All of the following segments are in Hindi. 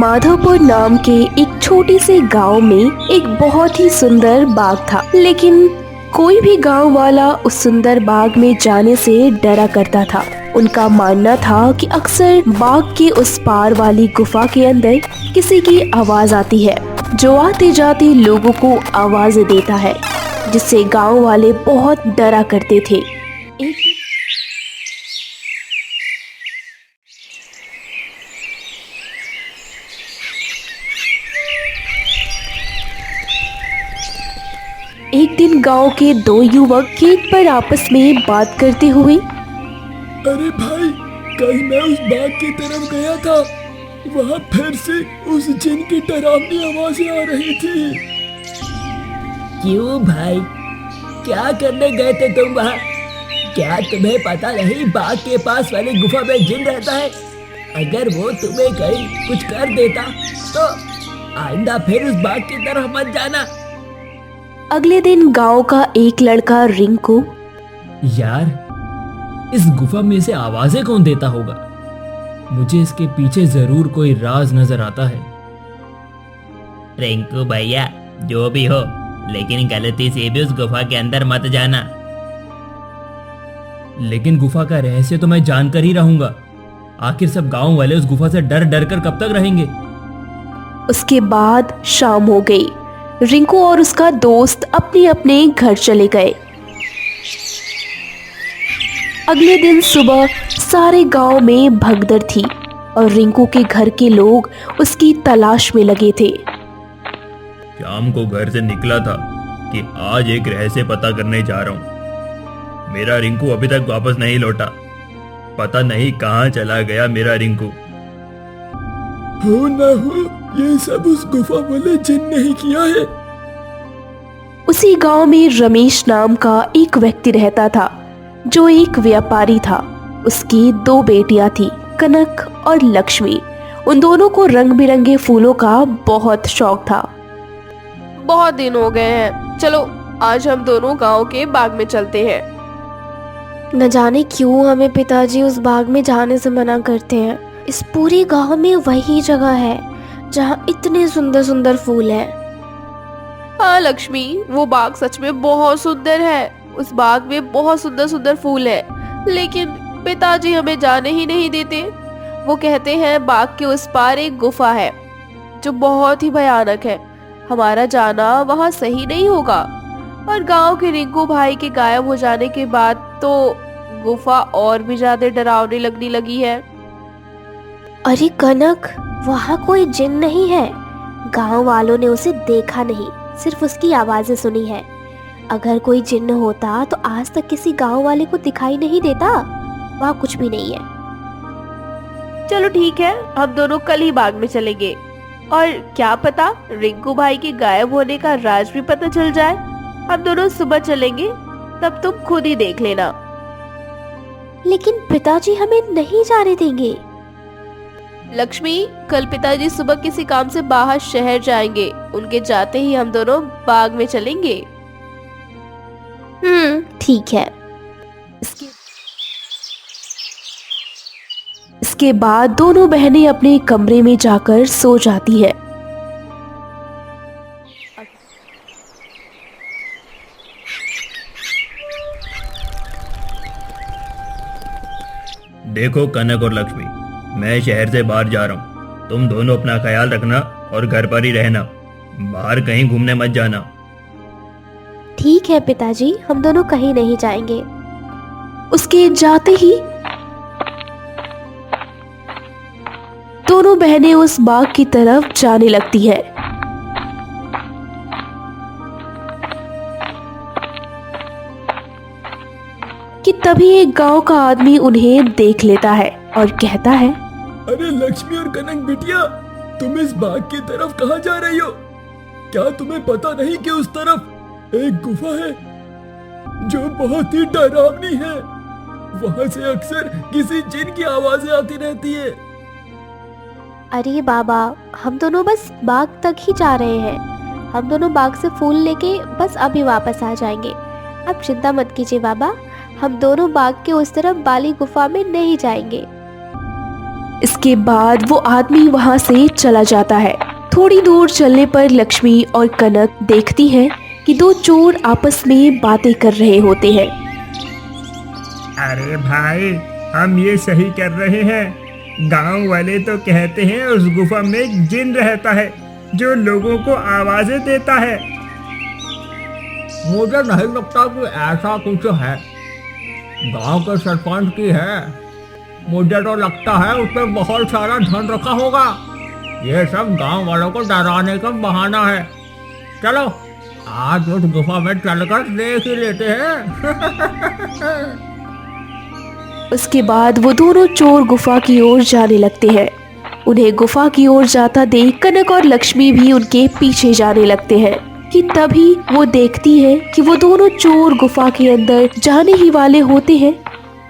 माधवपुर नाम के एक छोटे से गांव में एक बहुत ही सुंदर बाग था, लेकिन कोई भी गांव वाला उस सुंदर बाग में जाने से डरा करता था। उनका मानना था कि अक्सर बाग के उस पार वाली गुफा के अंदर किसी की आवाज आती है, जो आते जाते लोगों को आवाजें देता है, जिससे गांव वाले बहुत डरा करते थे। एक दिन गांव के दो युवक खेत पर आपस में बात करते हुए, अरे भाई, कल मैं उस बाग की तरफ गया था। वहाँ फिर से उस जिन की डरावनी आवाजें आ रही थी। क्यों भाई, क्या करने गए थे तुम वहाँ? क्या तुम्हें पता नहीं बाग के पास वाली गुफा में जिन रहता है? अगर वो तुम्हें कहीं कुछ कर देता तो आइंदा फिर उस बाग की तरफ मत जाना। अगले दिन गांव का एक लड़का रिंकू, यार, इस गुफा में से आवाजें कौन देता होगा? मुझे इसके पीछे जरूर कोई राज नजर आता है। रिंकू भैया, जो भी हो, लेकिन गलती से भी उस गुफा के अंदर मत जाना। लेकिन गुफा का रहस्य तो मैं जानकर ही रहूंगा। आखिर सब गांव वाले उस गुफा से डर डर कर कब तक रहेंगे? उसके बाद शाम हो गई। रिंकू और उसका दोस्त अपने अपने घर चले गए। अगले दिन सुबह सारे गांव में भगदड़ थी और रिंकू के घर के लोग उसकी तलाश में लगे थे। शाम को घर से निकला था कि आज एक रहस्य पता करने जा रहा हूँ। मेरा रिंकू अभी तक वापस नहीं लौटा। पता नहीं कहाँ चला गया मेरा रिंकू। हो ना हो, ये सब उस गुफा वाले जिन ने ही किया है। उसी गांव में रमेश नाम का एक व्यक्ति रहता था, जो एक व्यापारी था। उसकी दो बेटियां थी, कनक और लक्ष्मी। उन दोनों को रंग बिरंगे फूलों का बहुत शौक था। बहुत दिन हो गए हैं, चलो आज हम दोनों गांव के बाग में चलते हैं। न जाने क्यों हमें पिताजी उस बाग में जाने से मना करते हैं। इस पूरे गांव में वही जगह है जहाँ इतने सुंदर सुंदर फूल हैं। हाँ लक्ष्मी, वो बाग सच में बहुत सुंदर है। उस बाग में बहुत सुंदर सुंदर फूल है, लेकिन पिताजी हमें जाने ही नहीं देते। वो कहते हैं बाग के उस पार एक गुफा है जो बहुत ही भयानक है। हमारा जाना वहाँ सही नहीं होगा। और गांव के रिंकू भाई के गायब हो जाने के बाद तो गुफा और भी ज्यादा डरावनी लगने लगी है। अरे कनक, वहाँ कोई जिन नहीं है। गांव वालों ने उसे देखा नहीं, सिर्फ उसकी आवाजें सुनी है। अगर कोई जिन्न होता तो आज तक किसी गांव वाले को दिखाई नहीं देता। वहाँ कुछ भी नहीं है। चलो ठीक है, हम दोनों कल ही बाग में चलेंगे। और क्या पता रिंकू भाई के गायब होने का राज भी पता चल जाए। हम दोनों सुबह चलेंगे, तब तुम खुद ही देख लेना। लेकिन पिताजी हमें नहीं जाने देंगे। लक्ष्मी, कल पिताजी सुबह किसी काम से बाहर शहर जाएंगे। उनके जाते ही हम दोनों बाग में चलेंगे। ठीक है। इसके बाद दोनों बहनें अपने कमरे में जाकर सो जाती है। देखो कनक और लक्ष्मी, मैं शहर से बाहर जा रहा हूँ। तुम दोनों अपना ख्याल रखना और घर पर ही रहना। बाहर कहीं घूमने मत जाना। ठीक है पिताजी, हम दोनों कहीं नहीं जाएंगे। उसके जाते ही दोनों बहनें उस बाग की तरफ जाने लगती है। कि तभी एक गांव का आदमी उन्हें देख लेता है और कहता है, अरे लक्ष्मी और कनक बिटिया, तुम इस बाग की तरफ कहाँ जा रही हो? क्या तुम्हें पता नहीं कि उस तरफ एक गुफा है जो बहुत ही डरावनी है? वहाँ से अक्सर किसी जिन की आवाजें आती रहती है। अरे बाबा, हम दोनों बस बाग तक ही जा रहे हैं। हम दोनों बाग से फूल लेके बस अभी वापस आ जाएंगे। आप चिंता मत कीजिए बाबा, हम दोनों बाग के उस तरफ वाली गुफा में नहीं जाएंगे। इसके बाद वो आदमी वहाँ से चला जाता है। थोड़ी दूर चलने पर लक्ष्मी और कनक देखती हैं कि दो चोर आपस में बातें कर रहे होते हैं। अरे भाई, हम ये सही कर रहे हैं। गांव वाले तो कहते हैं उस गुफा में एक जिन रहता है जो लोगों को आवाजें देता है। मुझे नहीं लगता कि ऐसा कुछ है। गांव के सरपंच की है। मुझे तो लगता है उसमें बहुत सारा धन रखा होगा। ये सब गांव वालों को डराने का बहाना है। चलो आज उस गुफा में चलकर देख ही लेते हैं। उसके बाद वो दोनों चोर गुफा की ओर जाने लगते हैं। उन्हें गुफा की ओर जाता देख कनक और लक्ष्मी भी उनके पीछे जाने लगते हैं कि तभी वो देखती है कि वो दोनों चोर गुफा के अंदर जाने ही वाले होते हैं।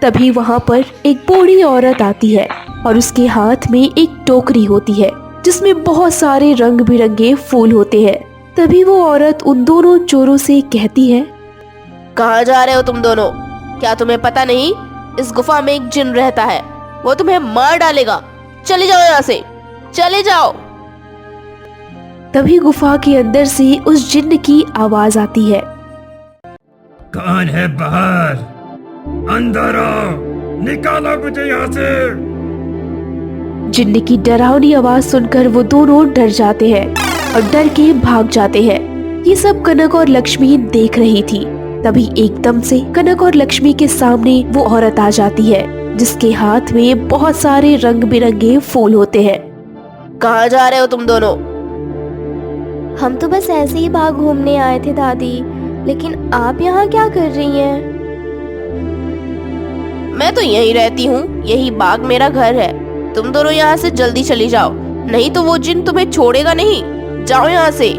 तभी वहाँ पर एक बूढ़ी औरत आती है और उसके हाथ में एक टोकरी होती है जिसमें बहुत सारे रंग बिरंगे फूल होते हैं। तभी वो औरत उन दोनों चोरों से कहती है, कहाँ जा रहे हो तुम दोनों? क्या तुम्हें पता नहीं इस गुफा में एक जिन रहता है, वो तुम्हें मार डालेगा। चले जाओ यहाँ से, चले जाओ। तभी गुफा के अंदर से उस जिन्न की आवाज आती है। कौन है बाहर? अंदर आओ, निकालो मुझे यहाँ से। जिन्न की डरावनी आवाज सुनकर वो दोनों डर जाते हैं और डर के भाग जाते हैं। ये सब कनक और लक्ष्मी देख रही थी। तभी एकदम से कनक और लक्ष्मी के सामने वो औरत आ जाती है जिसके हाथ में बहुत सारे रंग बिरंगे फूल होते हैं। कहाँ जा रहे हो तुम दोनों? हम तो बस ऐसे ही बाग घूमने आए थे दादी, लेकिन आप यहाँ क्या कर रही हैं? मैं तो यहीं रहती हूँ, यही बाग मेरा घर है। तुम दोनों यहाँ से जल्दी चली जाओ, नहीं तो वो जिन तुम्हें छोड़ेगा नहीं। जाओ यहाँ से।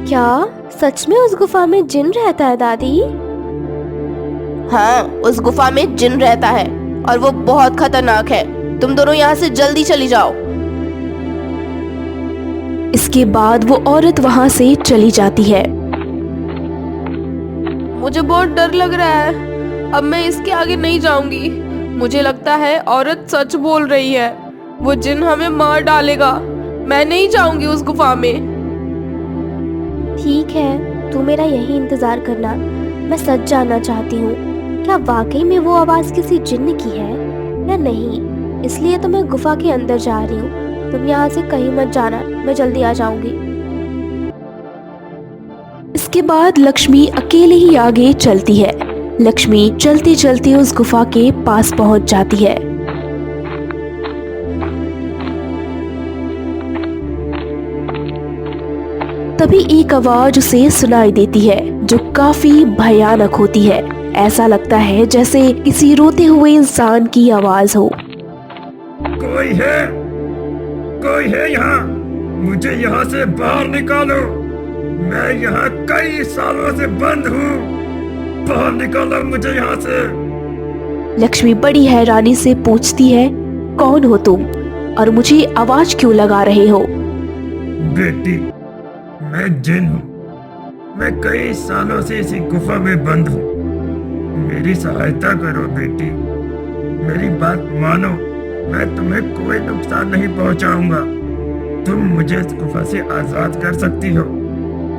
क्या सच में उस गुफा में जिन रहता है दादी? हाँ, उस गुफा में जिन रहता है और वो बहुत खतरनाक है। तुम दोनों यहाँ से जल्दी चली जाओ। इसके बाद वो औरत वहाँ से चली जाती है। मुझे बहुत डर लग रहा है, अब मैं इसके आगे नहीं जाऊंगी। मुझे लगता है औरत सच बोल रही है, वो जिन हमें मार डालेगा। मैं नहीं जाऊंगी उस गुफा में। ठीक है, तू मेरा यही इंतजार करना। मैं सच जानना चाहती हूँ, क्या वाकई में वो आवाज किसी जिन्न की है या नहीं। इसलिए तो मैं गुफा के अंदर जा रही हूँ। तुम यहाँ से कहीं मत जाना, मैं जल्दी आ जाऊंगी। इसके बाद लक्ष्मी अकेले ही आगे चलती है। लक्ष्मी चलते चलते उस गुफा के पास पहुंच जाती है। तभी एक आवाज उसे सुनाई देती है जो काफी भयानक होती है। ऐसा लगता है जैसे किसी रोते हुए इंसान की आवाज हो। कोई है? कोई है यहाँ? मुझे यहाँ से बाहर निकालो। मैं यहाँ कई सालों से बंद हूँ। बाहर निकालो मुझे यहाँ से। लक्ष्मी बड़ी हैरानी से पूछती है, कौन हो तुम और मुझे आवाज क्यों लगा रहे हो? बेटी, मैं जिन हूँ। मैं कई सालों से इसी गुफा में बंद हूँ। मेरी सहायता करो बेटी, मेरी बात मानो। मैं तुम्हें कोई नुकसान नहीं पहुंचाऊंगा। तुम मुझे इस गुफा से आजाद कर सकती हो।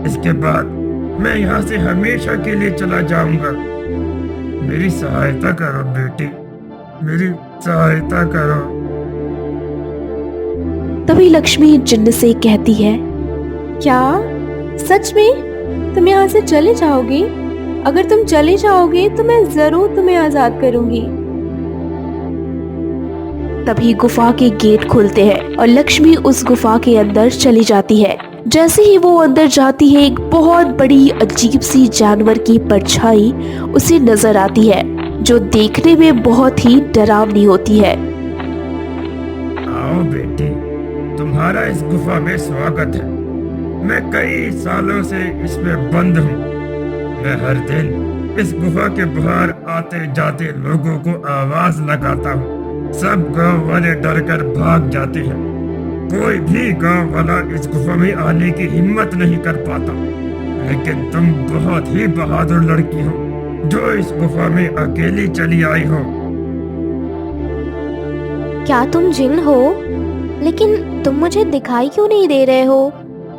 इसके बाद मैं यहाँ से हमेशा के लिए चला जाऊंगा। मेरी सहायता करो बेटी, मेरी सहायता करो। तभी लक्ष्मी जिन्न से कहती है, क्या सच में तुम यहाँ से चले जाओगे? अगर तुम चले जाओगे तो मैं जरूर तुम्हें आजाद करूंगी। तभी गुफा के गेट खुलते हैं और लक्ष्मी उस गुफा के अंदर चली जाती है। जैसे ही वो अंदर जाती है, एक बहुत बड़ी अजीब सी जानवर की परछाई उसे नजर आती है जो देखने में बहुत ही डरावनी होती है। आओ बेटी, तुम्हारा इस गुफा में स्वागत है। मैं कई सालों से इसमें बंद हूँ। मैं हर दिन इस गुफा के बाहर आते जाते लोगों को आवाज लगाता हूँ। सब गांव वाले डरकर भाग जाते हैं। कोई भी गांव वाला इस गुफा में आने की हिम्मत नहीं कर पाता। लेकिन तुम बहुत ही बहादुर लड़की हो जो इस गुफा में अकेली चली आई हो। क्या तुम जिन हो? लेकिन तुम मुझे दिखाई क्यों नहीं दे रहे हो?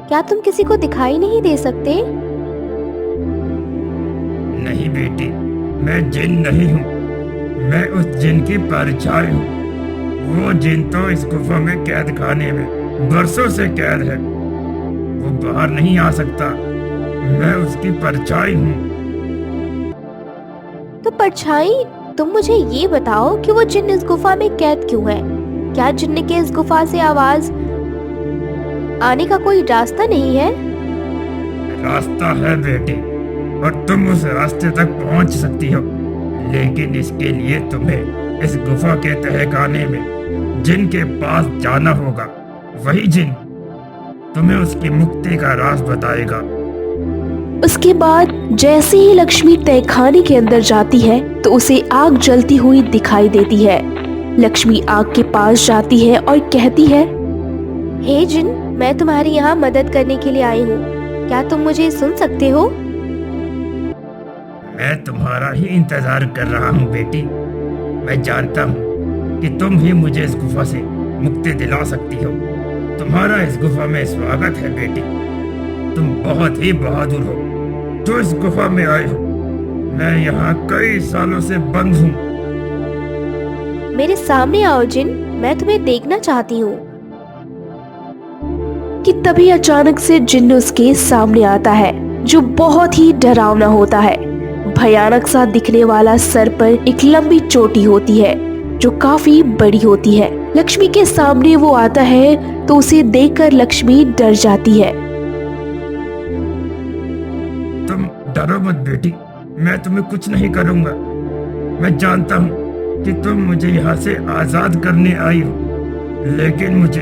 क्या तुम किसी को दिखाई नहीं दे सकते? नहीं बेटी, मैं जिन नहीं हूँ। मैं उस जिन की परछाई हूँ। वो जिन तो इस गुफा में कैद खाने में बरसों से कैद है। वो बाहर नहीं आ सकता। मैं उसकी परछाई हूँ। तो परछाई, तुम मुझे ये बताओ कि वो जिन्न इस गुफा में कैद क्यों है? क्या जिन्न के इस गुफा से आवाज आने का कोई रास्ता नहीं है? रास्ता है बेटी, और तुम उस रास्ते तक पहुंच सकती हो, लेकिन इसके लिए तुम्हें इस गुफा के तहखाने में जिन के पास जाना होगा। वही जिन तुम्हें उसकी मुक्ति का राज बताएगा। उसके बाद जैसे ही लक्ष्मी तहखाने के अंदर जाती है तो उसे आग जलती हुई दिखाई देती है। लक्ष्मी आग के पास जाती है और कहती है, हे जिन, मैं तुम्हारी यहाँ मदद करने के लिए आई हूँ। क्या तुम मुझे सुन सकते हो? मैं तुम्हारा ही इंतजार कर रहा हूँ बेटी। मैं जानता हूँ कि तुम ही मुझे इस गुफा से मुक्ति दिला सकती हो। तुम्हारा इस गुफा में स्वागत है बेटी। तुम बहुत ही बहादुर हो जो इस गुफा में आए हो। मैं यहाँ कई सालों से बंद हूँ। मेरे सामने आओ जिन, मैं तुम्हें देखना चाहती हूँ। कि तभी अचानक से जिन्न उसके सामने आता है, जो बहुत ही डरावना होता है। भयानक सा दिखने वाला सर पर एक लंबी चोटी होती है जो काफी बड़ी होती है। लक्ष्मी के सामने वो आता है तो उसे देखकर लक्ष्मी डर जाती है। तुम डरो मत बेटी, मैं तुम्हें कुछ नहीं करूँगा। मैं जानता हूँ कि तुम मुझे यहाँ से आजाद करने आई हो, लेकिन मुझे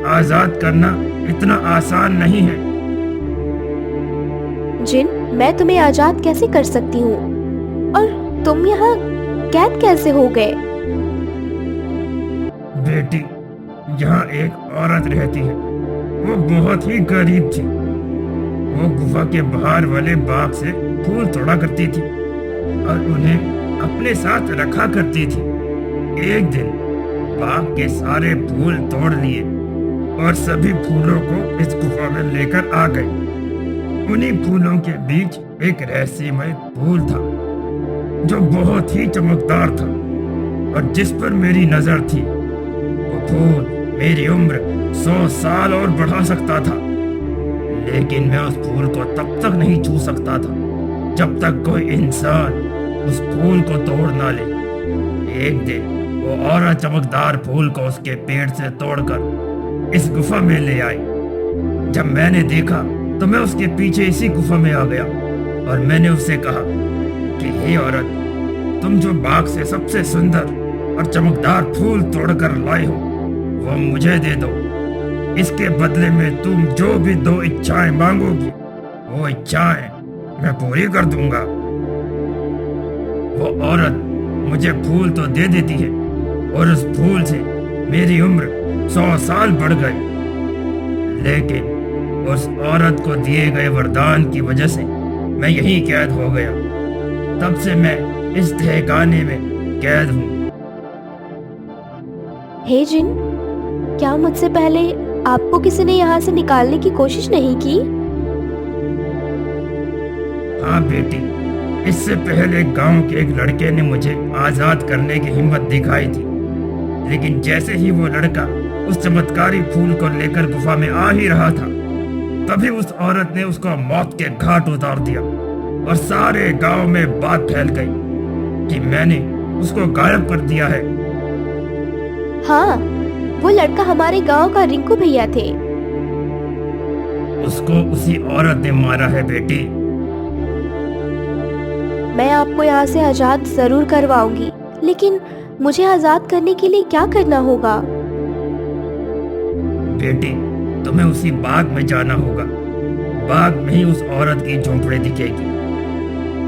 आजाद करना इतना आसान नहीं है। जिन, मैं तुम्हें आजाद कैसे कर सकती हूँ? और तुम यहाँ कैद कैसे हो गए? बेटी, यहाँ एक औरत रहती है। वो बहुत ही गरीब थी। वो गुफा के बाहर वाले बाग से फूल तोड़ा करती थी और उन्हें अपने साथ रखा करती थी। एक दिन बाग के सारे फूल तोड़ लिए और सभी फूलों को इस गुफा में लेकर आ गए। उन्हीं फूलों के बीच एक रहस्यमय फूल था जो बहुत ही चमकदार था, और जिस पर मेरी नजर थी वो फूल मेरी उम्र 100 साल और बढ़ा सकता था। लेकिन मैं उस फूल को तब तक नहीं छू सकता था जब तक कोई इंसान उस फूल को तोड़ ना ले। एक दिन वो औरत चमकदार फूल को उसके पेड़ से तोड़कर इस गुफा में ले आई। जब मैंने देखा तो मैं उसके पीछे इसी गुफा में आ गया और मैंने उससे कहा कि हे औरत, तुम जो बाग से सबसे सुंदर और चमकदार फूल तोड़कर लाए हो वो मुझे दे दो। इसके बदले में तुम जो भी 2 इच्छाएं मांगोगी वो इच्छाएं मैं पूरी कर दूंगा। वो औरत मुझे फूल तो दे देती है और उस फूल से मेरी उम्र 100 साल बढ़ गई, लेकिन उस औरत को दिए गए वरदान की वजह से मैं यहीं कैद हो गया। तब से मैं इस तहखाने में कैद हूँ। हे जिन, क्या मुझसे पहले आपको किसी ने यहाँ से निकालने की कोशिश नहीं की? हाँ बेटी, इससे पहले गांव के एक लड़के ने मुझे आजाद करने की हिम्मत दिखाई थी, लेकिन जैसे ही वो लड़का उस चमत्कारी फूल को लेकर गुफा में आ ही रहा था, तभी उस औरत ने उसको मौत के घाट उतार दिया और सारे गांव में बात फैल गई कि मैंने उसको गायब कर दिया है। हाँ, वो लड़का हमारे गांव का रिंकू भैया थे। उसको उसी औरत ने मारा है बेटी। मैं आपको यहाँ से आजाद जरूर करवाऊंगी, लेकिन मुझे आजाद करने के लिए क्या करना होगा? बेटी, तुम्हें उसी बाग में जाना होगा। बाग में ही उस औरत की झोंपड़ी दिखेगी।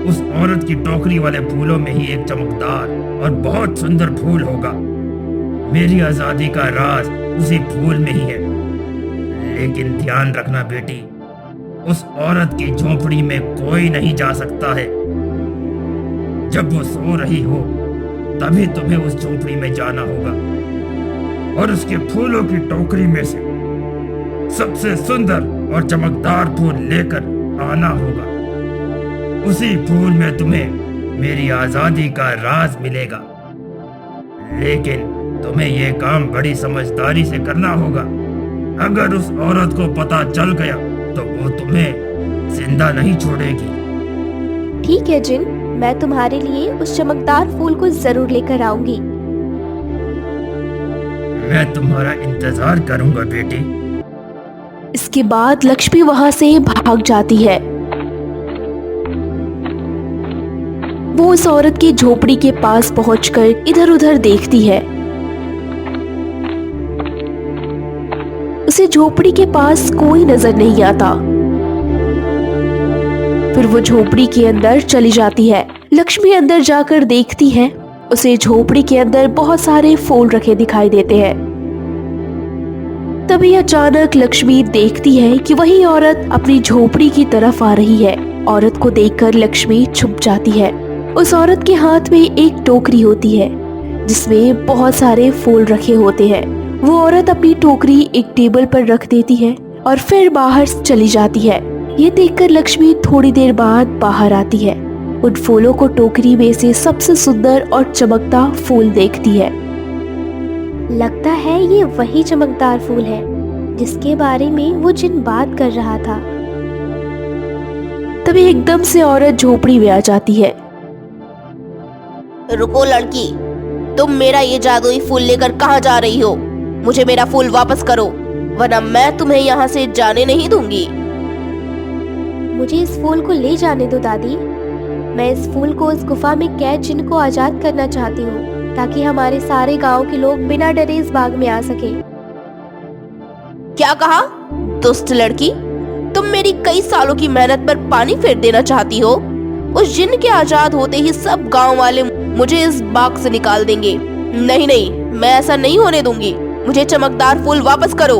उस औरत की टोकरी वाले फूलों में ही एक चमकदार और बहुत सुंदर फूल होगा। मेरी आजादी का राज उसी फूल में ही है। लेकिन ध्यान रखना बेटी, उस औरत की झोंपड़ी में कोई नहीं जा सकता है। जब वो सो रही हो तभी तुम्हें उस झोंपड़ी में जाना होगा। और उसके फूलों की टोकरी में से सबसे सुंदर और चमकदार फूल लेकर आना होगा। उसी फूल में तुम्हें मेरी आजादी का राज मिलेगा। लेकिन तुम्हें यह काम बड़ी समझदारी से करना होगा। अगर उस औरत को पता चल गया तो वो तुम्हें जिंदा नहीं छोड़ेगी। ठीक है जिन, मैं तुम्हारे लिए उस चमकदार फूल को जरूर लेकर आऊंगी। मैं तुम्हारा इंतजार करूंगा बेटी। इसके बाद लक्ष्मी वहां से भाग जाती है। वो उस औरत की झोपड़ी के पास पहुंचकर इधर उधर देखती है। उसे झोपड़ी के पास कोई नजर नहीं आता। फिर वो झोपड़ी के अंदर चली जाती है। लक्ष्मी अंदर जाकर देखती है, उसे झोपड़ी के अंदर बहुत सारे फूल रखे दिखाई देते हैं। तभी अचानक लक्ष्मी देखती है कि वही औरत अपनी झोपड़ी की तरफ आ रही है। औरत को देखकर लक्ष्मी छुप जाती है। उस औरत के हाथ में एक टोकरी होती है जिसमें बहुत सारे फूल रखे होते हैं। वो औरत अपनी टोकरी एक टेबल पर रख देती है और फिर बाहर चली जाती है। ये देखकर लक्ष्मी थोड़ी देर बाद बाहर आती है। उन फूलों को टोकरी में से सबसे सुंदर और चमकता फूल देखती है। लगता है ये वही चमकदार फूल है जिसके बारे में वो जिन बात कर रहा था। तभी एकदम से औरत झोपड़ी में आ जाती है। रुको लड़की, तुम मेरा ये जादुई फूल लेकर कहाँ जा रही हो? मुझे मेरा फूल वापस करो, वरना मैं तुम्हें यहाँ से जाने नहीं दूंगी। मुझे इस फूल को ले जाने दो दादी। मैं इस फूल को उस गुफा में कैद जिन को आजाद करना चाहती हूँ, ताकि हमारे सारे गांव के लोग बिना डरे इस बाग में आ सके। क्या कहा? दुष्ट लड़की, तुम मेरी कई सालों की मेहनत पर पानी फेर देना चाहती हो? उस जिन के आजाद होते ही सब गांव वाले मुझे इस बाग से निकाल देंगे। नहीं नहीं, मैं ऐसा नहीं होने दूंगी। मुझे चमकदार फूल वापस करो।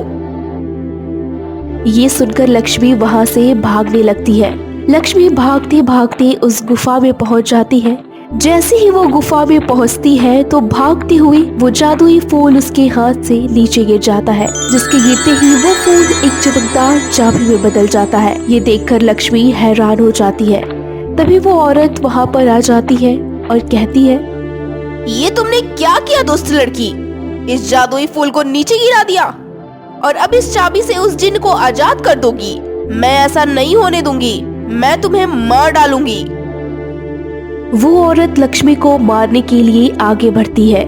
ये सुनकर लक्ष्मी वहां से भागने लगती है। लक्ष्मी भागते भागते उस गुफा में पहुंच जाती है। जैसे ही वो गुफा में पहुंचती है तो भागती हुई वो जादुई फूल उसके हाथ से नीचे गिर जाता है, जिसके गिरते ही वो फूल एक चमकदार चाबी में बदल जाता है। ये देखकर लक्ष्मी हैरान हो जाती है। तभी वो औरत वहाँ पर आ जाती है और कहती है, ये तुमने क्या किया दुष्ट लड़की? इस जादुई फूल को नीचे गिरा दिया और अब इस चाबी से उस जिन को आजाद कर दोगी। मैं ऐसा नहीं होने दूंगी। मैं तुम्हें मार डालूंगी। वो औरत लक्ष्मी को मारने के लिए आगे बढ़ती है।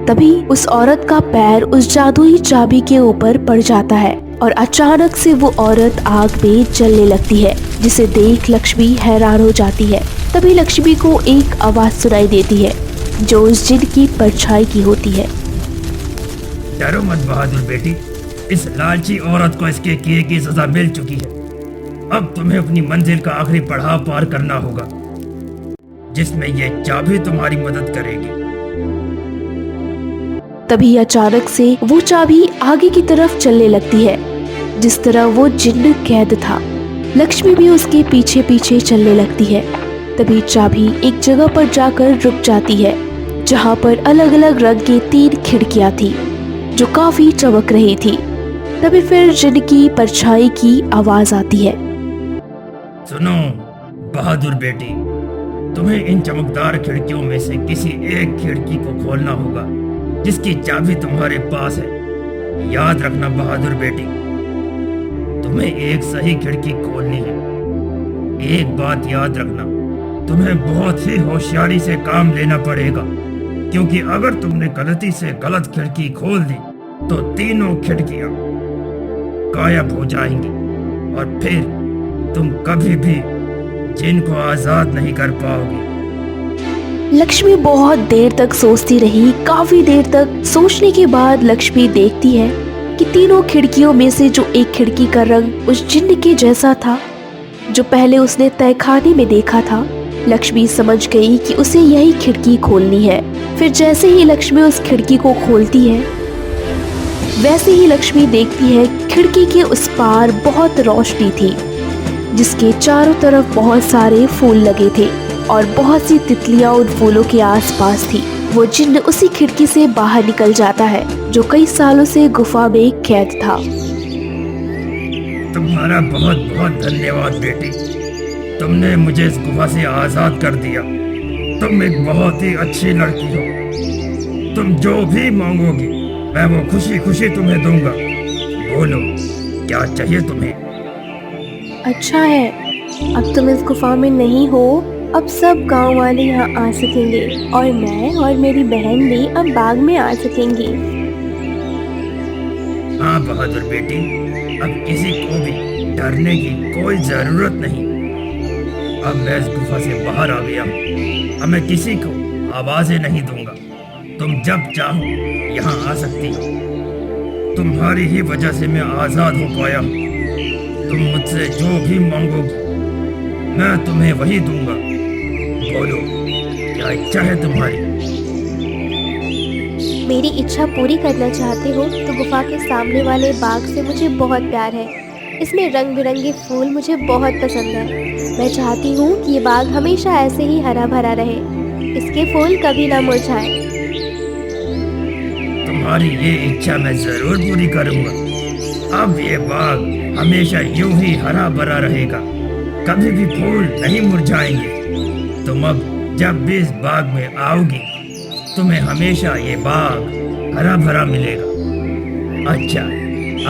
तभी उस औरत का पैर उस जादुई चाबी के ऊपर पड़ जाता है और अचानक से वो औरत आग में जलने लगती है, जिसे देख लक्ष्मी हैरान हो जाती है। तभी लक्ष्मी को एक आवाज सुनाई देती है जो उस जिन की परछाई की होती है। डरो मत बहादुर बेटी, इस लालची औरत को इसके किए की सजा मिल चुकी है। अब तुम्हें अपनी मंजिल का आखिरी पड़ाव पार करना होगा, जिसमें ये चाबी तुम्हारी मदद करेगी। तभी अचानक से वो चाबी आगे की तरफ चलने लगती है, जिस तरह वो जिन्न कैद था। लक्ष्मी भी उसके पीछे पीछे चलने लगती है। तभी चाबी एक जगह पर जाकर रुक जाती है, जहाँ पर अलग अलग रंग के 3 खिड़कियाँ थी जो काफी चमक रही थी। तभी फिर जिन्न की परछाई की आवाज आती है। सुनो बहादुर बेटी, तुम्हें इन चमकदार खिड़कियों में से किसी एक खिड़की को खोलना होगा जिसकी चाबी तुम्हारे पास है। याद रखना बहादुर बेटी, तुम्हें एक सही खिड़की खोलनी है। एक बात याद रखना, तुम्हें बहुत ही होशियारी से काम लेना पड़ेगा, क्योंकि अगर तुमने गलती से गलत खिड़की खोल दी तो तीनों खिड़कियां गायब हो जाएंगी और फिर तुम कभी भी जिन को आजाद नहीं कर पाओगी। लक्ष्मी बहुत देर तक सोचती रही। काफी देर तक सोचने के बाद लक्ष्मी देखती है कि तीनों खिड़कियों में से जो एक खिड़की का रंग उस जिन्न के जैसा था जो पहले उसने तहखाने में देखा था। लक्ष्मी समझ गई कि उसे यही खिड़की खोलनी है। फिर जैसे ही लक्ष्मी उस खिड़की को खोलती है, वैसे ही लक्ष्मी देखती है खिड़की के उस पार बहुत रोशनी थी, जिसके चारों तरफ बहुत सारे फूल लगे थे और बहुत सी तितलियां उन फूलों के आसपास थी। वो जिन्न उसी खिड़की से बाहर निकल जाता है जो कई सालों से गुफा में कैद था। तुम्हारा बहुत बहुत धन्यवाद बेटी। तुमने मुझे इस गुफा से आजाद कर दिया। तुम एक बहुत ही अच्छी लड़की हो। तुम जो भी मांगोगी मैं वो खुशी खुशी तुम्हें दूंगा। बोलो क्या चाहिए तुम्हें? अच्छा है, अब तुम इस गुफा में नहीं हो। अब सब गांव वाले यहाँ आ सकेंगे और मैं और मेरी बहन भी अब बाग में आ सकेंगी। हाँ बहादुर बेटी, अब किसी को भी डरने की कोई जरूरत नहीं। अब मैं इस गुफा से बाहर आ गया हूँ। अब मैं किसी को आवाजें नहीं दूंगा। तुम जब चाहो यहाँ आ सकती हो। तुम्हारी ही वजह से मैं आजाद हो पाया हूँ। तुम मुझसे जो भी मांगोगी मैं तुम्हें वही दूंगा। बोलो क्या इच्छा है तुम्हारी? मेरी इच्छा पूरी करना चाहते हो तो गुफा के सामने वाले बाग से मुझे बहुत प्यार है। इसमें रंग बिरंगे फूल मुझे बहुत पसंद है। मैं चाहती हूँ कि ये बाग हमेशा ऐसे ही हरा भरा रहे, इसके फूल कभी ना मुरझाएं। तुम्हारी ये इच्छा मैं जरूर पूरी करूंगा। अब ये बाग हमेशा यूं ही हरा भरा रहेगा, कभी भी फूल नहीं मुरझाएंगे। तुम अब जब भी इस बाग में आओगी तुम्हें हमेशा ये बाग हरा भरा मिलेगा। अच्छा,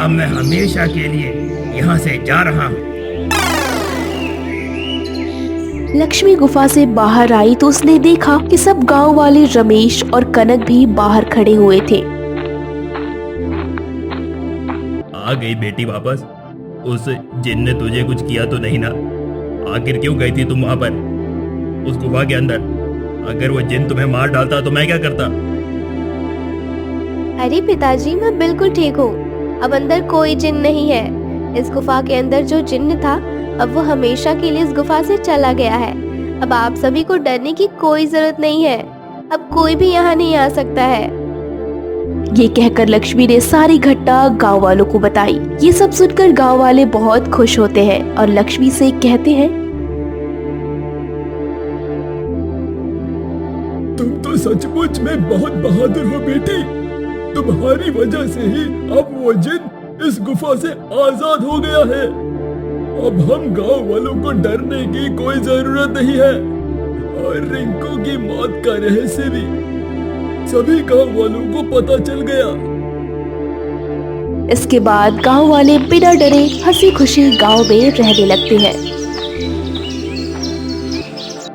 अब मैं हमेशा के लिए यहाँ से जा रहा हूँ। लक्ष्मी गुफा से बाहर आई तो उसने देखा कि सब गांव वाले रमेश और कनक भी बाहर खड़े हुए थे। आ गई बेटी वापस। उस जिन ने तुझे कुछ किया तो नहीं ना? आखिर क्यों गई थी तुम वहां पर उस गुफा के अंदर? अगर वो जिन तुम्हें मार डालता तो मैं क्या करता? अरे पिताजी, मैं बिल्कुल ठीक हूँ। अब अंदर कोई जिन नहीं है। इस गुफा के अंदर जो जिन्न था अब वो हमेशा के लिए इस गुफा से चला गया है। अब आप सभी को डरने की कोई जरूरत नहीं है। अब कोई भी यहाँ नहीं आ सकता है। ये कहकर लक्ष्मी ने सारी घटना गांव वालों को बताई। ये सब सुनकर गांव वाले बहुत खुश होते हैं और लक्ष्मी से कहते हैं, तुम तो सचमुच में बहुत बहादुर हो बेटी। तुम्हारी वजह से ही अब वो जिन इस गुफा से आजाद हो गया है। अब हम गांव वालों को डरने की कोई जरूरत नहीं है। और रिंकू की मौत का रहस्य भी सभी गांव वालों को पता चल गया। इसके बाद गांव वाले बिना डरे हंसी खुशी गांव में रहने लगते हैं।